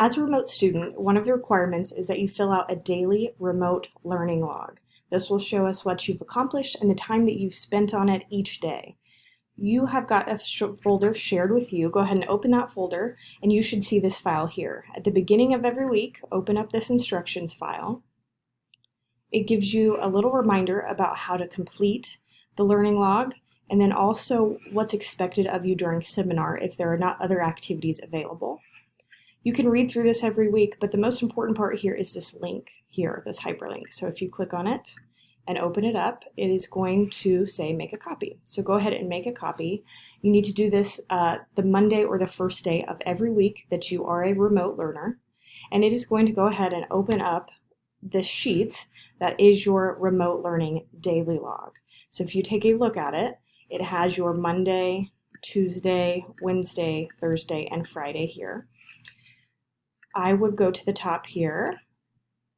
As a remote student, one of the requirements is that you fill out a daily remote learning log. This will show us what you've accomplished and the time that you've spent on it each day. You have got a folder shared with you. Go ahead and open that folder, and you should see this file here. At the beginning of every week, open up this instructions file. It gives you a little reminder about how to complete the learning log, and then also what's expected of you during seminar if there are not other activities available. You can read through this every week, but the most important part here is this link here, this hyperlink. So if you click on it and open it up, it is going to say make a copy. So go ahead and make a copy. You need to do this the Monday or the first day of every week that you are a remote learner. And it is going to go ahead and open up the sheets that is your remote learning daily log. So if you take a look at it, it has your Monday, Tuesday, Wednesday, Thursday, and Friday here. I would go to the top here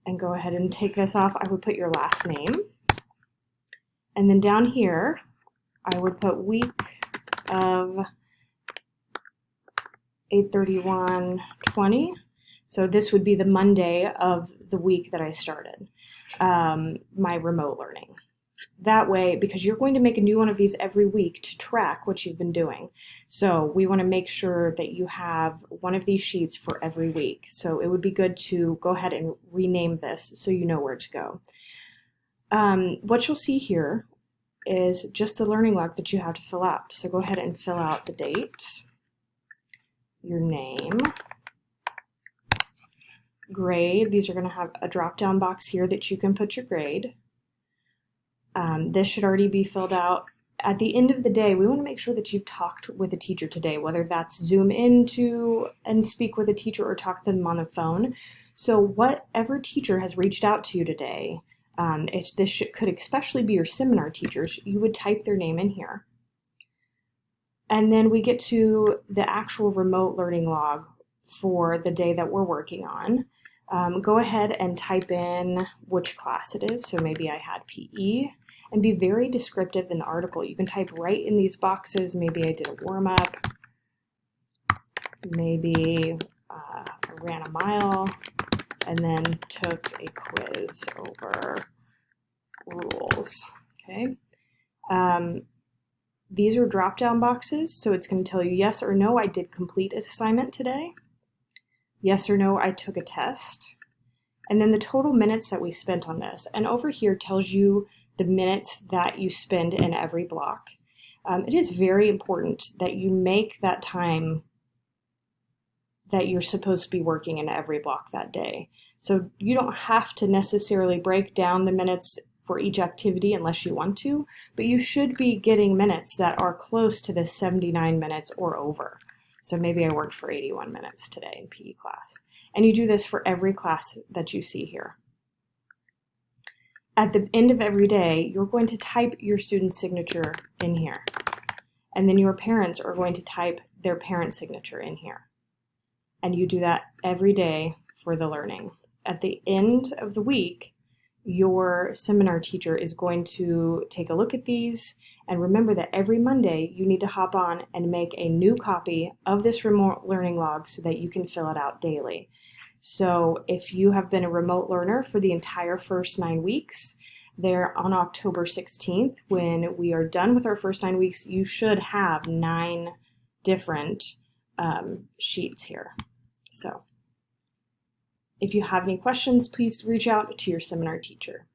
and go ahead and take this off. I would put your last name. And then down here, I would put week of 8/31/20. So this would be the Monday of the week that I started my remote learning. That way, because you're going to make a new one of these every week to track what you've been doing. So we want to make sure that you have one of these sheets for every week. So it would be good to go ahead and rename this so you know where to go. What you'll see here is just the learning log that you have to fill out. So go ahead and fill out the date, your name, grade. These are going to have a drop-down box here that you can put your grade. This should already be filled out. At the end of the day, we want to make sure that you've talked with a teacher today, whether that's Zoom into and speak with a teacher or talk to them on the phone. So whatever teacher has reached out to you today, could especially be your seminar teachers, you would type their name in here. And then we get to the actual remote learning log for the day that we're working on. Go ahead and type in which class it is. So maybe I had PE. And be very descriptive in the article. You can type right in these boxes. Maybe I did a warm-up. Maybe I ran a mile and then took a quiz over rules. Okay. These are drop-down boxes, so it's going to tell you yes or no, I did complete an assignment today. Yes or no, I took a test. And then the total minutes that we spent on this. And over here tells you the minutes that you spend in every block. It is very important that you make that time that you're supposed to be working in every block that day. So you don't have to necessarily break down the minutes for each activity unless you want to, but you should be getting minutes that are close to the 79 minutes or over. So maybe I worked for 81 minutes today in PE class. And you do this for every class that you see here. At the end of every day, you're going to type your student's signature in here. And then your parents are going to type their parent signature in here. And you do that every day for the learning. At the end of the week, your seminar teacher is going to take a look at these, and remember that every Monday you need to hop on and make a new copy of this remote learning log so that you can fill it out daily. So if you have been a remote learner for the entire first 9 weeks, there on October 16th, when we are done with our first 9 weeks, you should have 9 different sheets here. So if you have any questions, please reach out to your seminar teacher.